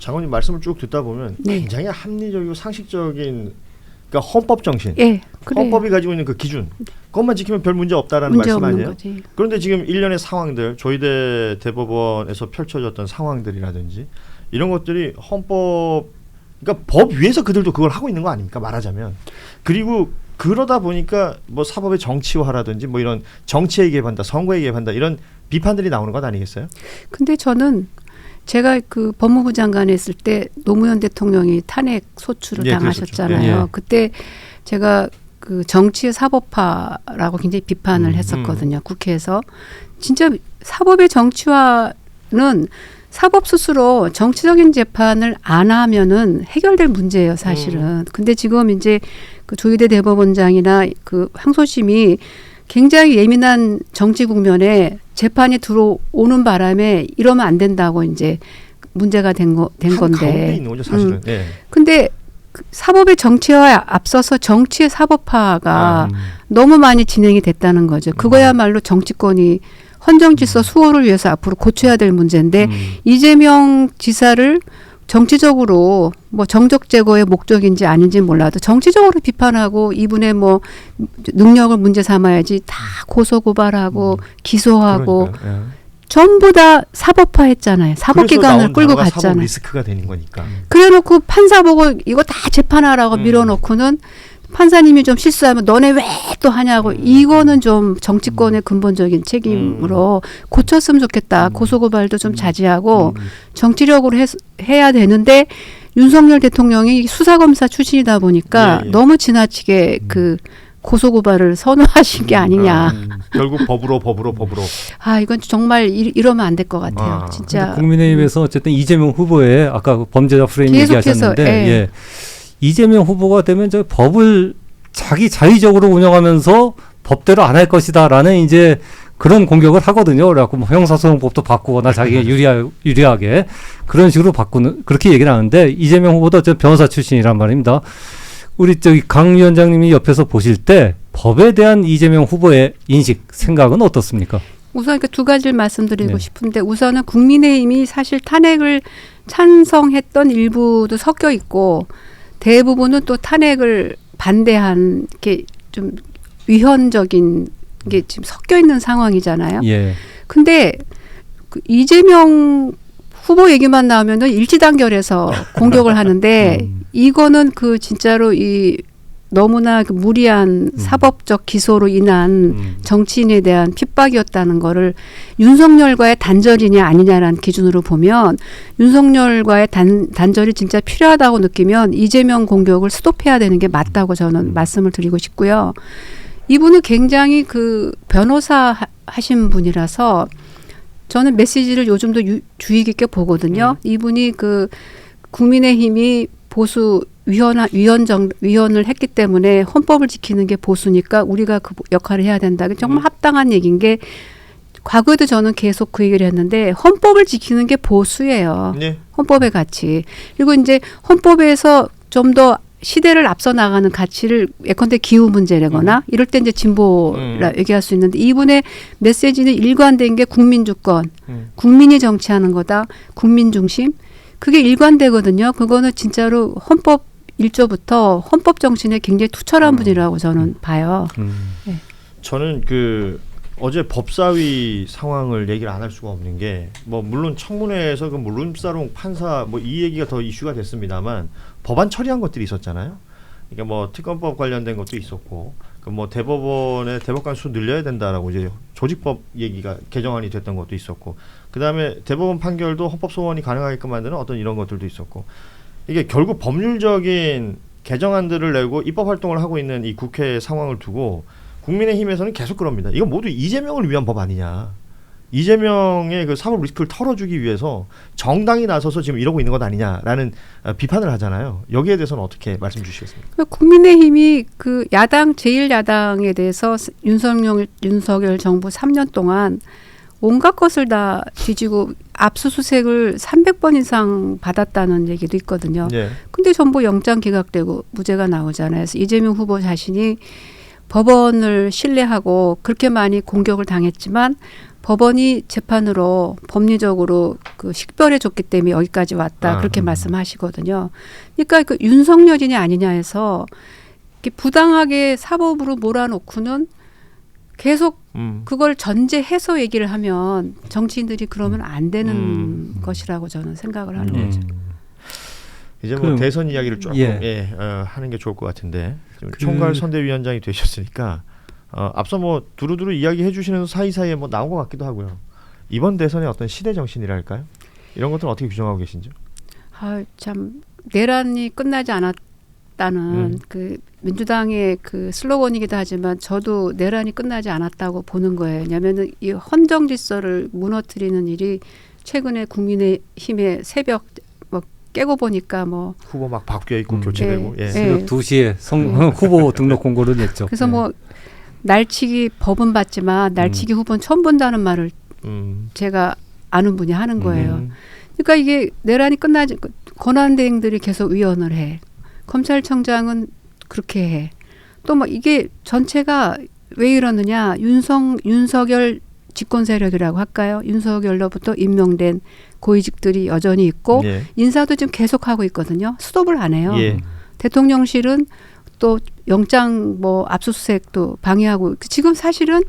장관님 말씀을 쭉 듣다 보면 네. 굉장히 합리적이고 상식적인 그러니까 헌법 정신, 예, 그래요. 헌법이 가지고 있는 그 기준 그것만 지키면 별 문제 없다라는 문제 말씀 없는 아니에요? 거지. 그런데 지금 일련의 상황들 조희대 대법원에서 펼쳐졌던 상황들이라든지 이런 것들이 헌법 그러니까 법 위에서 그들도 그걸 하고 있는 거 아닙니까 말하자면. 그리고 그러다 보니까 뭐 사법의 정치화라든지 뭐 이런 정치에 개입한다, 선거에 개입한다 이런 비판들이 나오는 것 아니겠어요? 근데 저는 제가 그 법무부 장관 했을 때 노무현 대통령이 탄핵 소추를 예, 당하셨잖아요. 그랬었죠. 예. 그때 제가 그 정치의 사법화라고 굉장히 비판을 했었거든요. 국회에서. 진짜 사법의 정치화는 사법 스스로 정치적인 재판을 안 하면은 해결될 문제예요, 사실은. 근데 지금 이제 그 조희대 대법원장이나 그 항소심이 굉장히 예민한 정치 국면에 재판이 들어오는 바람에 이러면 안 된다고 이제 문제가 된 가운데 건데. 있는 거죠 사실은. 예. 근데 그 사법의 정치화에 앞서서 정치의 사법화가 너무 많이 진행이 됐다는 거죠. 그거야말로 정치권이 헌정질서 수호를 위해서 앞으로 고쳐야 될 문제인데 이재명 지사를 정치적으로 뭐 정적 제거의 목적인지 아닌지 몰라도 정치적으로 비판하고 이분의 뭐 능력을 문제 삼아야지 다 고소 고발하고 기소하고 그러니까요. 예. 전부 다 사법화했잖아요. 사법기관을 끌고 사법 갔잖아요. 리스크가 되는 거니까. 그래놓고 판사 보고 이거 다 재판하라고 밀어놓고는 판사님이 좀 실수하면 너네 왜 또 하냐고 이거는 좀 정치권의 근본적인 책임으로 고쳤으면 좋겠다. 고소고발도 좀 자제하고 정치력으로 해야 되는데 윤석열 대통령이 수사검사 출신이다 보니까 예, 예. 너무 지나치게 그 고소고발을 선호하신 게 아니냐. 결국 법으로. 아 이건 정말 이러면 안 될 것 같아요. 진짜. 국민의힘에서 어쨌든 이재명 후보의 아까 그 범죄자 프레임 계속해서, 얘기하셨는데 예. 예. 이재명 후보가 되면 저 법을 자기 자의적으로 운영하면서 법대로 안 할 것이다라는 이제 그런 공격을 하거든요. 그래갖고 뭐 형사소송법도 바꾸거나 자기가 유리하게 그런 식으로 바꾸는 그렇게 얘기를 하는데 이재명 후보도 어쨌든 변호사 출신이란 말입니다. 우리 저기 강 위원장님이 옆에서 보실 때 법에 대한 이재명 후보의 인식, 생각은 어떻습니까? 우선 그 두 가지를 말씀드리고 네. 싶은데 우선은 국민의힘이 사실 탄핵을 찬성했던 일부도 섞여 있고 대부분은 또 탄핵을 반대한 게 좀 위헌적인 게 지금 섞여 있는 상황이잖아요. 예. 근데 그 이재명 후보 얘기만 나오면은 일지단결해서 공격을 하는데 이거는 그 진짜로 이 너무나 그 무리한 사법적 기소로 인한 정치인에 대한 핍박이었다는 거를 윤석열과의 단절이냐 아니냐라는 기준으로 보면 윤석열과의 단절이 진짜 필요하다고 느끼면 이재명 공격을 스톱해야 되는 게 맞다고 저는 말씀을 드리고 싶고요. 이분은 굉장히 그 변호사 하신 분이라서 저는 메시지를 요즘도 주의 깊게 보거든요. 이분이 그 국민의힘이 보수 위헌을 했기 때문에 헌법을 지키는 게 보수니까 우리가 그 역할을 해야 된다. 정말 합당한 얘기인 게 과거에도 저는 계속 그 얘기를 했는데 헌법을 지키는 게 보수예요. 네. 헌법의 가치. 그리고 이제 헌법에서 좀 더 시대를 앞서 나가는 가치를 예컨대 기후 문제라거나 이럴 때 이제 진보라 얘기할 수 있는데 이분의 메시지는 일관된 게 국민 주권, 국민이 정치하는 거다, 국민 중심. 그게 일관되거든요. 그거는 진짜로 헌법 1조부터 헌법 정신에 굉장히 투철한 분이라고 저는 봐요. 네. 저는 그 어제 법사위 상황을 얘기를 안 할 수가 없는 게 뭐 물론 청문회에서 그 물룸사롱 판사 뭐 이 얘기가 더 이슈가 됐습니다만 법안 처리한 것들이 있었잖아요. 그러니까 뭐 특검법 관련된 것도 있었고 그 뭐 대법원의 대법관 수 늘려야 된다라고 이제 조직법 얘기가 개정안이 됐던 것도 있었고 그다음에 대법원 판결도 헌법 소원이 가능하게끔 만드는 어떤 이런 것들도 있었고 이게 결국 법률적인 개정안들을 내고 입법 활동을 하고 있는 이 국회 상황을 두고 국민의힘에서는 계속 그럽니다. 이거 모두 이재명을 위한 법 아니냐. 이재명의 그 사법 리스크를 털어주기 위해서 정당이 나서서 지금 이러고 있는 것 아니냐라는 비판을 하잖아요. 여기에 대해서는 어떻게 말씀 주시겠습니까? 국민의힘이 그 야당 제1야당에 대해서 윤석열 정부 3년 동안 온갖 것을 다 뒤지고 압수수색을 300번 이상 받았다는 얘기도 있거든요. 예. 근데 전부 영장 기각되고 무죄가 나오잖아요. 그래서 이재명 후보 자신이 법원을 신뢰하고 그렇게 많이 공격을 당했지만 법원이 재판으로 법리적으로 그 식별해 줬기 때문에 여기까지 왔다 그렇게 음. 말씀하시거든요. 그러니까 그 윤석열이냐 아니냐 해서 이렇게 부당하게 사법으로 몰아놓고는 계속 그걸 전제해서 얘기를 하면 정치인들이 그러면 안 되는 것이라고 저는 생각을 하는 거죠. 이제 뭐 그럼, 대선 이야기를 조금 예. 하는 게 좋을 것 같은데 지금 총괄 선대위원장이 되셨으니까 앞서 뭐 두루두루 이야기해 주시는 사이사이에 뭐 나온 것 같기도 하고요. 이번 대선의 어떤 시대 정신이랄까요? 이런 것들은 어떻게 규정하고 계신지요? 참 내란이 끝나지 않았다는 그 민주당의 그 슬로건이기도 하지만 저도 내란이 끝나지 않았다고 보는 거예요. 왜냐하면 이 헌정 질서를 무너뜨리는 일이 최근에 국민의힘의 새벽 뭐 깨고 보니까 뭐 후보 막 바뀌어 있고 교체되고. 예. 새벽 2시에 후보 등록 공고를 냈죠. 그래서 뭐 날치기 법은 봤지만 날치기 후보는 처음 본다는 말을 제가 아는 분이 하는 거예요. 그러니까 이게 내란이 끝나지 권한대행들이 계속 위헌을 해. 검찰청장은 그렇게 해. 또 뭐 이게 전체가 왜 이러느냐. 윤석열 집권 세력이라고 할까요? 윤석열로부터 임명된 고위직들이 여전히 있고 예. 인사도 지금 계속하고 있거든요. 스톱을 안 해요. 예. 대통령실은 또 영장 뭐 압수수색도 방해하고 지금 사실은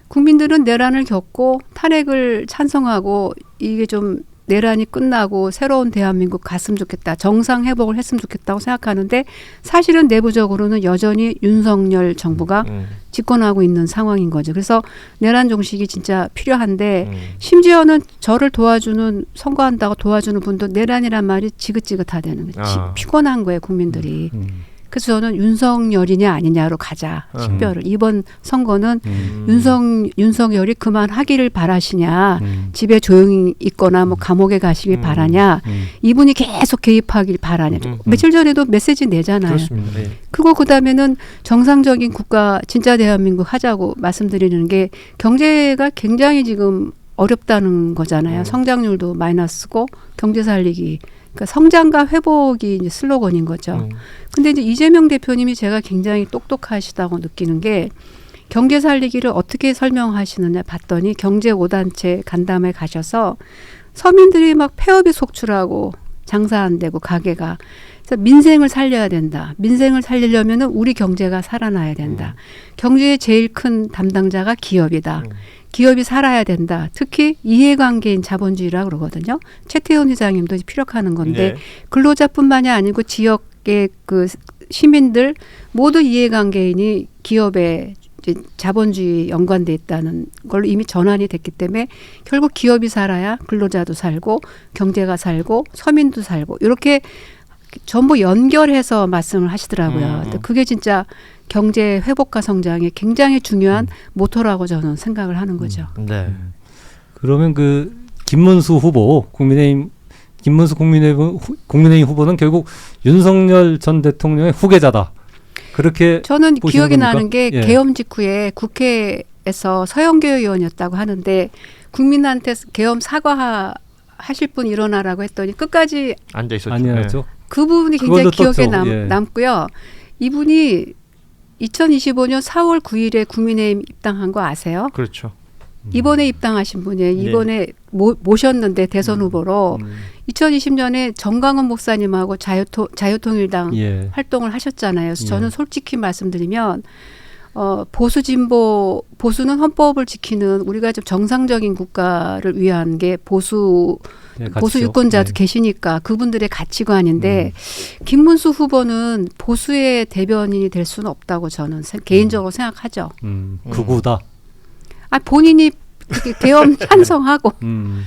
국민들은 내란을 겪고 탄핵을 찬성하고 이게 좀 내란이 끝나고 새로운 대한민국 갔으면 좋겠다. 정상 회복을 했으면 좋겠다고 생각하는데 사실은 내부적으로는 여전히 윤석열 정부가 집권하고 있는 상황인 거죠. 그래서 내란 종식이 진짜 필요한데 심지어는 저를 도와주는 선거한다고 도와주는 분도 내란이란 말이 지긋지긋하다는 거예요. 피곤한 거예요. 국민들이. 그래서 저는 윤석열이냐 아니냐로 가자. 식별을. 이번 선거는 윤석열이 그만하기를 바라시냐. 집에 조용히 있거나 뭐 감옥에 가시길 바라냐. 이분이 계속 개입하길 바라냐. 며칠 전에도 메시지 내잖아요. 그렇습니다. 네. 그리고 그다음에는 정상적인 국가 진짜 대한민국 하자고 말씀드리는 게 경제가 굉장히 지금 어렵다는 거잖아요. 성장률도 마이너스고 경제 살리기. 그러니까 성장과 회복이 이제 슬로건인 거죠. 근데 이제 이재명 대표님이 제가 굉장히 똑똑하시다고 느끼는 게 경제 살리기를 어떻게 설명하시느냐 봤더니 경제 5단체 간담회 가셔서 서민들이 막 폐업이 속출하고 장사 안 되고 가게가 그래서 민생을 살려야 된다. 민생을 살리려면은 우리 경제가 살아나야 된다. 경제의 제일 큰 담당자가 기업이다. 기업이 살아야 된다. 특히 이해관계인 자본주의라고 그러거든요. 최태원 회장님도 피력하는 건데 근로자뿐만이 아니고 지역의 그 시민들 모두 이해관계인이 기업에 이제 자본주의 연관돼 있다는 걸로 이미 전환이 됐기 때문에 결국 기업이 살아야 근로자도 살고 경제가 살고 서민도 살고 이렇게 전부 연결해서 말씀을 하시더라고요. 그게 진짜 경제 회복과 성장에 굉장히 중요한 모토라고 저는 생각을 하는 거죠. 네. 그러면 그 김문수 후보 국민의힘 후보는 결국 윤석열 전 대통령의 후계자다. 그렇게 저는 기억이 겁니까? 나는 게 계엄 직후에 국회에서 서영교 의원이었다고 하는데 국민한테 계엄 사과하실 분 일어나라고 했더니 끝까지 앉아 있었죠. 아니었죠. 그 부분이 굉장히 기억에 떴죠. 남고요. 이분이 2025년 4월 9일에 국민의힘 입당한 거 아세요? 그렇죠. 이번에 입당하신 분이에요. 이번에 모셨는데 대선 후보로 2020년에 정강원 목사님하고 자유통일당 활동을 하셨잖아요. 그래서 저는 솔직히 말씀드리면 보수 진보 보수는 헌법을 지키는 우리가 좀 정상적인 국가를 위한 게 보수 유권자도 계시니까 그분들의 가치관인데 김문수 후보는 보수의 대변인이 될 수는 없다고 저는 개인적으로 생각하죠. 극우다. 본인이 계엄 찬성하고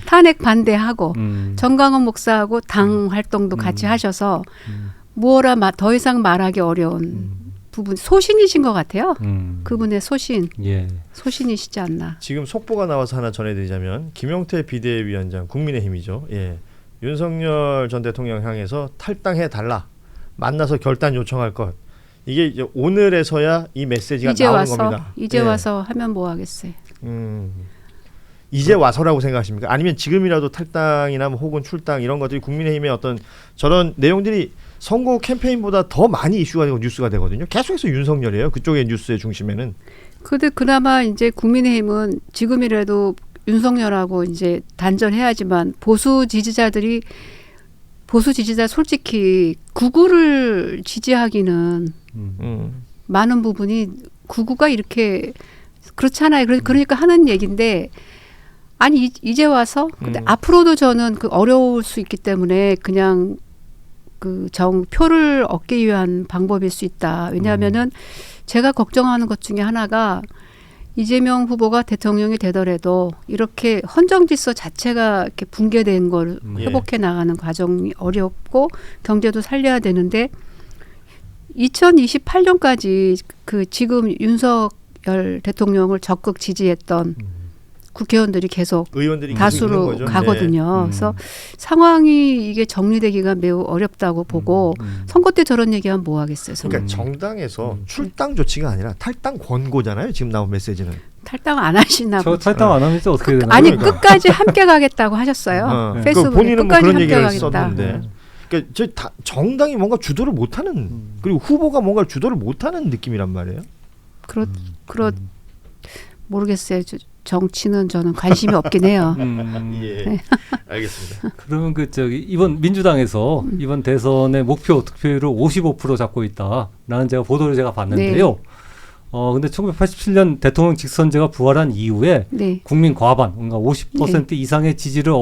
탄핵 반대하고 정강원 목사하고 당 활동도 같이 하셔서 무엇라 더 이상 말하기 어려운 부분 소신이신 것 같아요. 그분의 소신. 소신이시지 않나. 지금 속보가 나와서 하나 전해드리자면 김용태 비대위원장 국민의힘이죠. 윤석열 전 대통령 향해서 탈당해달라. 만나서 결단 요청할 것. 이게 이제 오늘에서야 이 메시지가 나오는 겁니다. 이제 와서 하면 뭐 하겠어요. 이제 와서라고 생각하십니까? 아니면 지금이라도 탈당이나 혹은 출당 이런 것들이 국민의힘의 어떤 저런 내용들이 선거 캠페인보다 더 많이 이슈가 되고 뉴스가 되거든요. 계속해서 윤석열이에요. 그쪽의 뉴스의 중심에는. 근데 그나마 이제 국민의힘은 지금이라도 윤석열하고 이제 단절해야지만 보수 지지자 솔직히 구구를 지지하기는 많은 부분이 구구가 이렇게 그렇잖아요. 그러니까 하는 얘기인데 아니 이제 와서 근데 앞으로도 저는 그 어려울 수 있기 때문에 그냥 그 표를 얻기 위한 방법일 수 있다. 왜냐하면은 제가 걱정하는 것 중에 하나가 이재명 후보가 대통령이 되더라도 이렇게 헌정 질서 자체가 이렇게 붕괴된 걸 회복해 나가는 과정이 어렵고 경제도 살려야 되는데 2028년까지 그 지금 윤석열 대통령을 적극 지지했던 국회의원들이 계속 의원들이 다수로 계속 있는 거죠. 가거든요. 네. 그래서 상황이 이게 정리되기가 매우 어렵다고 보고 선거 때 저런 얘기하면 뭐 하겠어요. 그러니까 정당에서 출당 조치가 아니라 탈당 권고잖아요. 지금 나온 메시지는. 탈당 안 하시나 저 보죠. 탈당 안 하면 이제 어떻게 되나요? 아니 그러니까. 끝까지 함께 가겠다고 하셨어요. 그 페이스북에 본인은 뭐 끝까지 그런 함께 얘기를 가겠다. 썼는데. 그러니까 정당이 뭔가 주도를 못하는 그리고 후보가 뭔가 주도를 못하는 느낌이란 말이에요. 모르겠어요. 정치는 저는 관심이 없긴 해요. 예, 알겠습니다. 그러면 이번 민주당에서 이번 대선의 목표 득표율을 55% 잡고 있다라는 보도를 제가 봤는데요. 근데 1987년 대통령 직선제가 부활한 이후에 네. 국민 과반, 그러니까 50% 이상의 지지를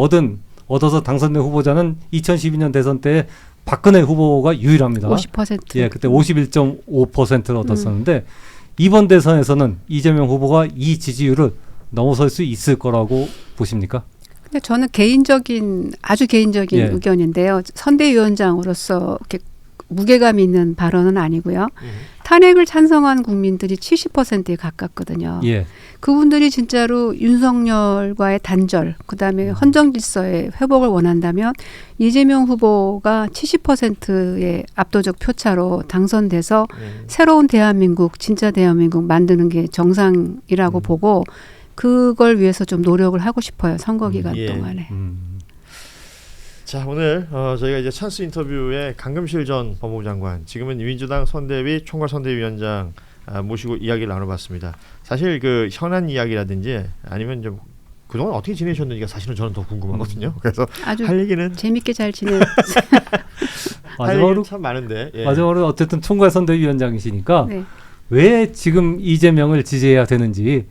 얻어서 당선된 후보자는 2012년 대선 때 박근혜 후보가 유일합니다. 50%. 예, 그때 51.5%를 얻었었는데 이번 대선에서는 이재명 후보가 이 지지율을 넘어설 수 있을 거라고 보십니까? 근데 저는 아주 개인적인 예. 의견인데요. 선대위원장으로서 이렇게 무게감 있는 발언은 아니고요. 탄핵을 찬성한 국민들이 70%에 가깝거든요. 예. 그분들이 진짜로 윤석열과의 단절, 그다음에 헌정 질서의 회복을 원한다면 이재명 후보가 70%의 압도적 표차로 당선돼서 새로운 대한민국, 진짜 대한민국 만드는 게 정상이라고 보고 그걸 위해서 좀 노력을 하고 싶어요. 선거 기간 동안에. 자, 오늘 저희가 이제 찬스 인터뷰에 강금실 전 법무부 장관, 지금은 민주당 선대위 총괄선대위원장 모시고 이야기를 나눠봤습니다. 사실 그 현안 이야기라든지 아니면 좀 그동안 어떻게 지내셨는지가 사실은 저는 더 궁금하거든요. 그래서 아주 할 얘기는 재밌게 잘 지냈어요. 할 얘기는 참 많은데. 예. 마지막으로 어쨌든 총괄선대위원장이시니까 네. 왜 지금 이재명을 지지해야 되는지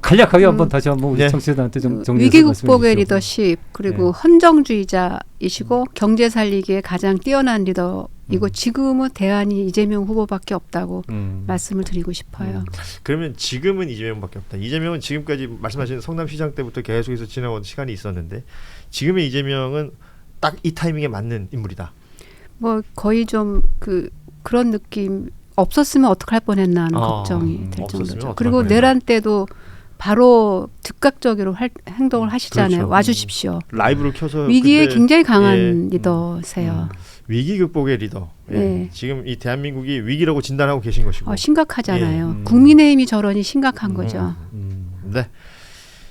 간략하게 다시 한번 우리 청취자들한테 좀 정리해서 위기 말씀해 극복의 주시죠. 리더십 그리고 네. 헌정주의자이시고 경제 살리기에 가장 뛰어난 리더이고 지금은 대안이 이재명 후보밖에 없다고 말씀을 드리고 싶어요. 그러면 지금은 이재명밖에 없다. 이재명은 지금까지 말씀하신 성남시장 때부터 계속해서 지나온 시간이 있었는데 지금의 이재명은 딱 이 타이밍에 맞는 인물이다. 뭐 거의 좀 그런 느낌 없었으면 어떡할 뻔했나 하는 걱정이 될 정도죠. 그리고 내란 때도 바로 즉각적으로 행동을 하시잖아요. 그렇죠. 와주십시오. 라이브를 켜서 위기에 굉장히 강한 예. 리더세요. 위기 극복의 리더. 예. 네. 지금 이 대한민국이 위기라고 진단하고 계신 것이고. 심각하잖아요. 국민의힘이 저러니 심각한 거죠. 네.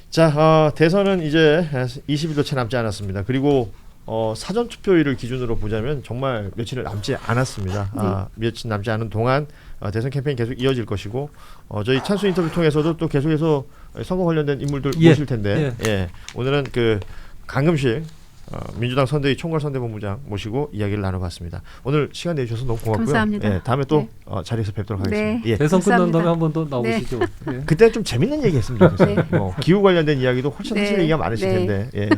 자, 대선은 이제 20일도 채 남지 않았습니다. 그리고 사전 투표일을 기준으로 보자면 정말 며칠 남지 않았습니다. 며칠 남지 않은 동안 대선 캠페인 계속 이어질 것이고 저희 찬수 인터뷰 통해서도 또 계속해서 선거 관련된 인물들 모실 텐데 오늘은 그 강금실 민주당 선대위 총괄선대본부장 모시고 이야기를 나눠봤습니다. 오늘 시간 내주셔서 너무 고맙고요. 감사합니다. 다음에 또 자리에서 뵙도록 하겠습니다. 네. 대선 끝난 감사합니다. 다음에 한 번 더 나오시죠. 예. 그때 좀 재밌는 얘기 했으면 좋겠어요. 네. 기후 관련된 이야기도 훨씬 하실 네. 얘기가 많으실 네. 텐데. 예.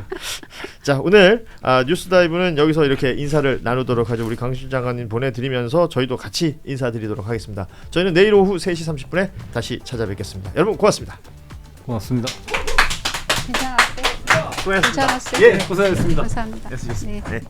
자, 오늘 뉴스다이브는 여기서 이렇게 인사를 나누도록 하죠. 우리 강신 장관님 보내드리면서 저희도 같이 인사드리도록 하겠습니다. 저희는 내일 오후 3시 30분에 다시 찾아뵙겠습니다. 여러분 고맙습니다. 고맙습니다. 괜찮았어요? 수고하셨습니다. 괜찮았어요? 예, 고생하셨습니다. 감사합니다. 애쓰셨습니다. 네. 네.